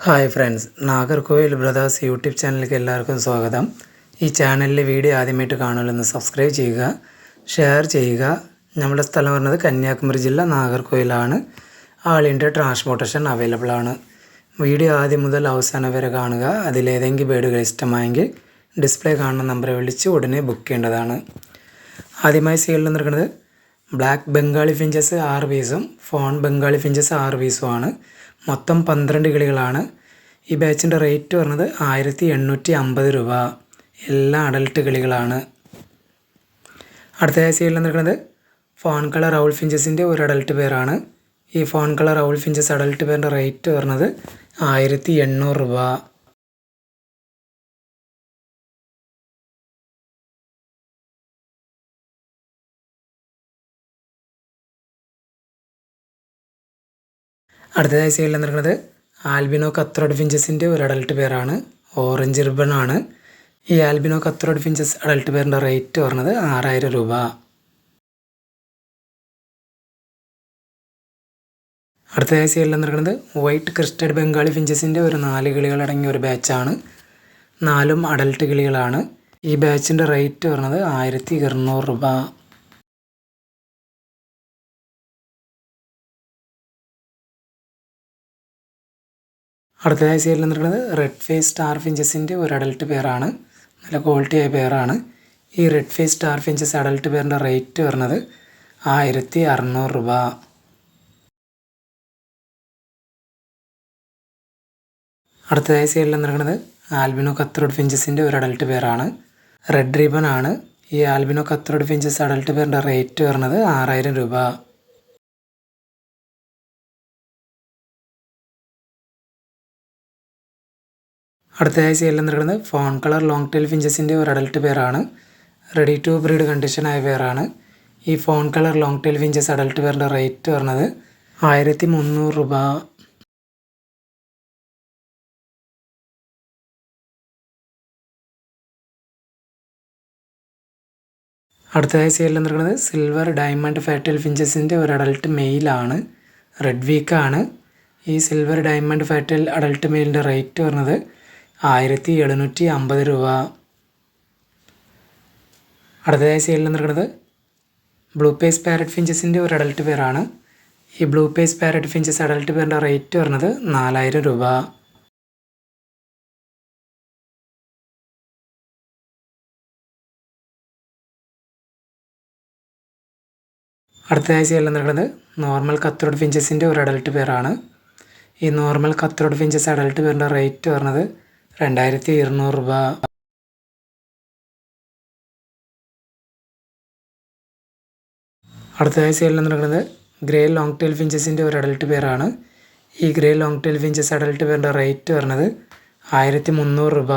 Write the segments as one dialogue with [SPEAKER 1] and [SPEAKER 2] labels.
[SPEAKER 1] Hi friends, Nagercoil brothers YouTube ചാനലിലേക്ക് എല്ലാവർക്കും സ്വാഗതം. ഈ ചാനലിലെ വീഡിയോ ആദ്യമായിട്ട് കാണുമല്ലോ, സബ്സ്ക്രൈബ് ചെയ്യുക, ഷെയർ ചെയ്യുക. നമ്മുടെ സ്ഥലം പറയുന്നത് കന്യാകുമാരി ജില്ല നാഗർകോവിലാണ്. ആൾ ഇന്ത്യ ട്രാൻസ്പോർട്ടേഷൻ അവൈലബിൾ ആണ്. വീഡിയോ ആദ്യം മുതൽ അവസാനം വരെ കാണുക. അതിലേതെങ്കിലും ബേഡുകൾ ഇഷ്ടമായെങ്കിൽ ഡിസ്പ്ലേ കാണുന്ന നമ്പറെ വിളിച്ച് ഉടനെ ബുക്ക് ചെയ്യേണ്ടതാണ്. ആദ്യമായി സെയിലിൽ നിൽക്കുന്നത് ബ്ലാക്ക് ബംഗാളി ഫിഞ്ചസ് 6 പീസും ഫോൺ ബംഗാളി ഫിഞ്ചസ് 6 പീസുമാണ്. മൊത്തം 12 കിളികളാണ്. ഈ ബാച്ചിൻ്റെ റേറ്റ് പറഞ്ഞത് 1850 രൂപ. എല്ലാം അഡൽട്ട് കിളികളാണ്. അടുത്തതായി സെയിലിൽ നിൽക്കുന്നത് ഫോൺ കളർ റൗൾ ഫിഞ്ചസിൻ്റെ ഒരു അഡൽട്ട് പേരാണ്. ഈ fawn colour owl finches adult പേരിൻ്റെ റേറ്റ് പറഞ്ഞത് 1800 രൂപ. അടുത്തതായി സെയിലിൽ നിൽക്കുന്നത് ആൽബിനോ കത്രോഡ് ഫിഞ്ചസിൻ്റെ ഒരു അഡൽട്ട് പേരാണ്. ഓറഞ്ച് റിബൺ ആണ്. ഈ ആൽബിനോ കത്രോഡ് ഫിഞ്ചസ് അഡൽട്ട് പേരിൻ്റെ റേറ്റ് പറഞ്ഞത് 6000 രൂപ. അടുത്തതായി സെയിലിൽ നിൽക്കുന്നത് വൈറ്റ് ക്രിസ്റ്റഡ് ബംഗാളി ഫിഞ്ചസിൻ്റെ ഒരു 4 കിളികളടങ്ങിയ ഒരു ബാച്ചാണ്. 4ഉം അഡൽട്ട് കിളികളാണ്. ഈ ബാച്ചിൻ്റെ റേറ്റ് പറഞ്ഞത് 1200 രൂപ. അടുത്തതായി സെയിലിൽ നിൽക്കുന്നത് റെഡ് ഫേസ് സ്റ്റാർ ഫിഞ്ചസിൻ്റെ ഒരു അഡൽട്ട് പെയറാണ്. നല്ല ക്വാളിറ്റി ആയ പെയറാണ്. ഈ red face star finches adult പെയറിൻ്റെ റേറ്റ് വരുന്നത് 1600 രൂപ. അടുത്തതായി സെയിലിൽ നിൽക്കുന്നത് ആൽബിനോ കത്രോഡ് ഫിഞ്ചസിൻ്റെ ഒരു അഡൽട്ട് പെയറാണ്. റെഡ് റിബൺ ആണ്. ഈ ആൽബിനോ കത്രോഡ് ഫിഞ്ചസ് അഡൽട്ട് പെയറിൻ്റെ റേറ്റ് വരുന്നത് 6000 രൂപ. അടുത്തതായി സെയിലിൽ നിൽക്കുന്നത് ഫോൺ കളർ ലോങ് ടെയിൽ ഫിഞ്ചസിൻ്റെ ഒരു അഡൽട്ട് പെയറാണ്. റെഡി ടു ബ്രീഡ് കണ്ടീഷനായ പെയറാണ്. ഈ fawn colour long tail finches adult പെയറിൻ്റെ റേറ്റ് പറഞ്ഞത് 1300 രൂപ. അടുത്തതായി സെയിലിൽ നിൽക്കുന്നത് സിൽവർ ഡയമണ്ട് ഫാറ്റൽ ഫിഞ്ചസിൻ്റെ ഒരു അഡൽട്ട് മെയിലാണ്. റെഡ് വീക്കാണ്. ഈ സിൽവർ ഡയമണ്ട് ഫാറ്റൽ അഡൽട്ട് മെയിലിൻ്റെ റേറ്റ് പറഞ്ഞത് 1750 രൂപ. അടുത്തതായി സെയിലിൽ നിൽക്കുന്നത് ബ്ലൂ പേസ് പാരറ്റ് ഫിഞ്ചസിൻ്റെ ഒരു അഡൽട്ട് പെയറാണ്. ഈ blue face parrot finches adult പെയറിൻ്റെ റേറ്റ് പറഞ്ഞത് 4000 രൂപ. അടുത്തതായി സെയിലിൽ നിൽക്കുന്നത് നോർമൽ കത്രോഡ് ഫിഞ്ചസിൻ്റെ ഒരു അഡൽട്ട് പെയറാണ്. ഈ നോർമൽ കത്രോഡ് ഫിഞ്ചസ് അഡൽട്ട് പെയറിൻ്റെ റേറ്റ് പറഞ്ഞത് 2200 രൂപ. അടുത്തതായി സെയിലിൽ നിൽക്കുന്നത് ഗ്രേ ലോങ് ടെയിൽ ഫിഞ്ചസിൻ്റെ ഒരു അഡൽട്ട് പെയറാണ്. ഈ grey long tail finches adult പെയറിൻ്റെ റേറ്റ് പറഞ്ഞത് 1300 രൂപ.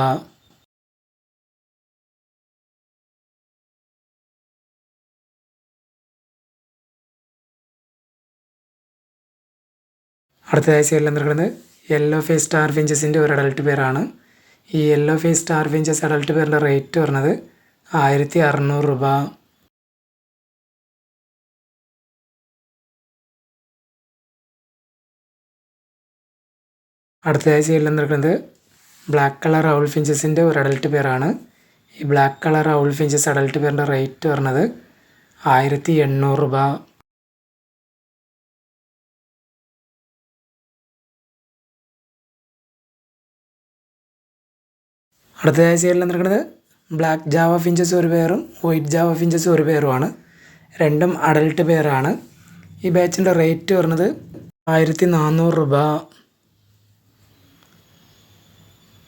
[SPEAKER 1] അടുത്തതായി സെയിലിൽ നിൽക്കുന്നത് യെല്ലോ ഫേസ് സ്റ്റാർ ഫിഞ്ചസിൻ്റെ ഒരു അഡൽട്ട് പെയറാണ്. ഈ yellow face star finches adult പെയറിൻ്റെ റേറ്റ് പറഞ്ഞത് 1600 രൂപ. അടുത്തതായി സെയിലിൽ നിൽക്കുന്നത് ബ്ലാക്ക് കളർ റൗൾ ഫിഞ്ചസിൻ്റെ ഒരു അഡൽട്ട് പെയറാണ്. ഈ black colour owl finches adult പെയറിൻ്റെ റേറ്റ് പറഞ്ഞത് 1800 രൂപ. അടുത്തതായി സെയിലിൽ നിൽക്കുന്നത് ബ്ലാക്ക് ജാവ ഫിഞ്ചസ് ഒരു പെയറും വൈറ്റ് ജാവ ഫിഞ്ചസ് ഒരു പെയറുമാണ്. രണ്ടും അഡൽട്ട് പെയറാണ്. ഈ ബാച്ചിൻ്റെ റേറ്റ് പറഞ്ഞത് 1400 രൂപ.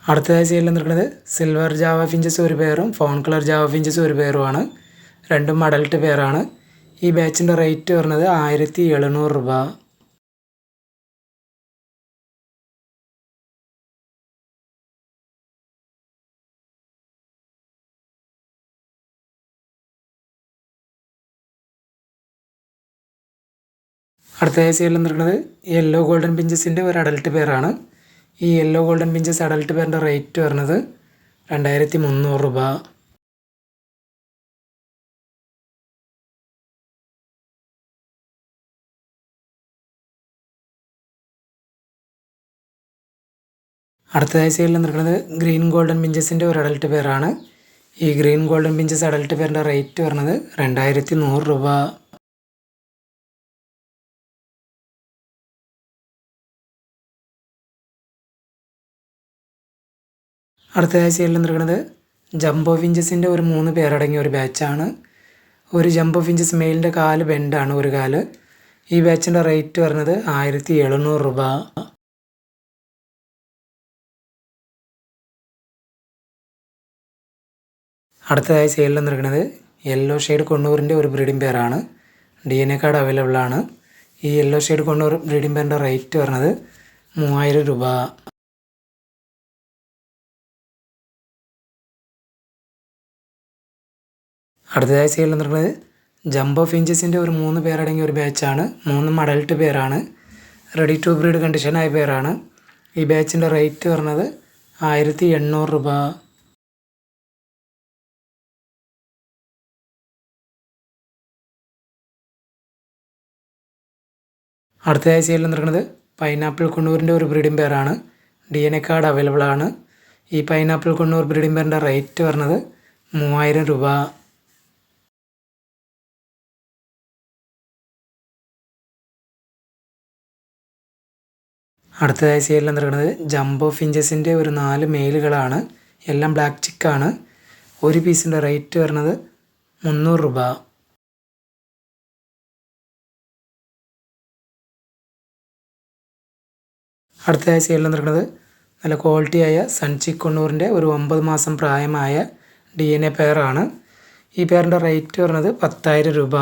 [SPEAKER 1] അടുത്തതായി സെയിലിൽ നിൽക്കുന്നത് സിൽവർ ജാവ ഫിഞ്ചസ് ഒരു പെയറും ഫോൺ കളർ ജാവ ഫിഞ്ചസ് ഒരു പെയറുമാണ്. രണ്ടും അഡൽട്ട് പെയറാണ്. ഈ ബാച്ചിൻ്റെ റേറ്റ് പറഞ്ഞത് 1700 രൂപ. അടുത്തതായി സെയിലിൽ നിൽക്കുന്നത് യെല്ലോ ഗോൾഡൻ പിഞ്ചസിൻ്റെ ഒരു അഡൽട്ട് പെയറാണ്. ഈ യെല്ലോ ഗോൾഡൻ പിഞ്ചസ് അഡൽട്ട് പെയറിൻ്റെ റേറ്റ് വരുന്നത് 2300 രൂപ. അടുത്തതായി സെയിലിൽ നിൽക്കുന്നത് ഗ്രീൻ ഗോൾഡൻ പിഞ്ചസിൻ്റെ ഒരു അഡൽട്ട് പെയറാണ്. ഈ ഗ്രീൻ ഗോൾഡൻ പിഞ്ചസ് അഡൽട്ട് പെയറിൻ്റെ റേറ്റ് വരുന്നത് 2100 രൂപ. അടുത്തതായി സെയിലിൽ നിൽക്കുന്നത് ജംബോ ഫിഞ്ചസിൻ്റെ ഒരു 3 പേരടങ്ങിയ ഒരു ബാച്ചാണ്. ഒരു ജംബോ ഫിഞ്ചസ് മെയിലിൻ്റെ കാല് ബെൻഡാണ്, ഒരു കാല്. ഈ ബാച്ചിൻ്റെ റേറ്റ് വരുന്നത് 1700 രൂപ. അടുത്തതായി സെയിലിൽ നിൽക്കുന്നത് യെല്ലോ ഷെയ്ഡ് കൊണ്ണൂറിൻ്റെ ഒരു ബ്രീഡിംഗ് പെയറാണ്. DNA കാർഡ് അവൈലബിൾ ആണ്. ഈ യെല്ലോ ഷെയ്ഡ് കൊണ്ണൂർ ബ്രീഡിംഗ് പെയറിൻ്റെ റേറ്റ് വരുന്നത് 3000 രൂപ. അടുത്തതായി സെയിലിൽ നിൽക്കുന്നത് ജംബോ ഫിഞ്ചസിൻ്റെ ഒരു 3 പേരടങ്ങിയ ഒരു ബാച്ചാണ്. 3 അഡൽട്ട് പെയറാണ്. റെഡി ടു ബ്രീഡ് കണ്ടീഷനായ പെയറാണ്. ഈ ബാച്ചിൻ്റെ റേറ്റ് വരുന്നത് 1800 രൂപ. അടുത്തതായി സെയിലിൽ നിൽക്കുന്നത് പൈനാപ്പിൾ കൊണ്ണൂരിൻ്റെ ഒരു ബ്രീഡിംഗ് പെയറാണ്. DNA കാർഡ് അവൈലബിൾ ആണ്. ഈ പൈനാപ്പിൾ കൊണ്ണൂർ ബ്രീഡിംഗ് പെയറിൻ്റെ റേറ്റ് വരുന്നത് 3000 രൂപ. അടുത്തതായി സെയിലിൽ നിൽക്കുന്നത് ജംബോ ഫിഞ്ചസിൻ്റെ ഒരു 4 മെയിലുകളാണ്. എല്ലാം ബ്ലാക്ക് ചിക്കാണ്. ഒരു പീസിൻ്റെ റേറ്റ് വരുന്നത് 300 രൂപ. അടുത്തതായി സെയിലിൽ നിൽക്കുന്നത് നല്ല ക്വാളിറ്റിയായ സൺചിക്ക് കൊണ്ണൂറിൻ്റെ ഒരു 9 മാസം പ്രായമായ DNA പെയറാണ്. ഈ പെയറിൻ്റെ റേറ്റ് വരുന്നത് 10,000 രൂപ.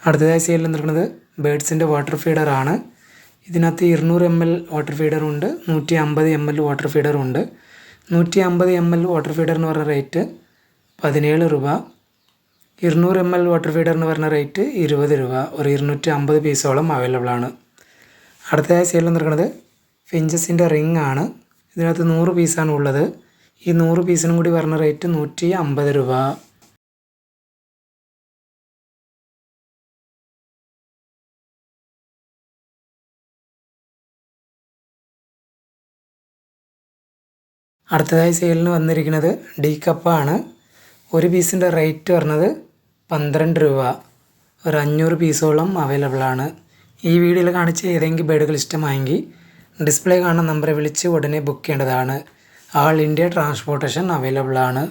[SPEAKER 1] അടുത്തതായി സെയിലിൽ നിൽക്കുന്നത് ബേഡ്സിൻ്റെ വാട്ടർ ഫീഡറാണ്. ഇതിനകത്ത് 200 ml വാട്ടർ ഫീഡറുണ്ട്, 150 ml വാട്ടർ ഫീഡറുണ്ട്. 150 ml വാട്ടർ ഫീഡറിന് പറഞ്ഞ റേറ്റ് 17 രൂപ. 200 ml വാട്ടർ ഫീഡറിന് പറഞ്ഞ റേറ്റ് 20 രൂപ. ഒരു 250 പീസോളം അവൈലബിൾ ആണ്. അടുത്തതായി സെയിലിൽ നിൽക്കുന്നത് ഫിഞ്ചസിൻ്റെ റിംഗ് ആണ്. ഇതിനകത്ത് 100 പീസാണ് ഉള്ളത്. ഈ 100 പീസിനും കൂടി പറഞ്ഞ റേറ്റ് 150 രൂപ. അടുത്തതായി സെയിലിന് വന്നിരിക്കുന്നത് ഡി കപ്പാണ്. ഒരു പീസിൻ്റെ റേറ്റ് വരുന്നത് 12 രൂപ. ഒരു 500 പീസോളം അവൈലബിൾ ആണ്. ഈ വീഡിയോയിൽ കാണിച്ച ഏതെങ്കിലും ബേഡുകൾ ഇഷ്ടമായെങ്കിൽ ഡിസ്പ്ലേ കാണുന്ന നമ്പറെ വിളിച്ച് ഉടനെ ബുക്ക് ചെയ്യേണ്ടതാണ്. ആൾ ഇന്ത്യ ട്രാൻസ്പോർട്ടേഷൻ അവൈലബിൾ ആണ്.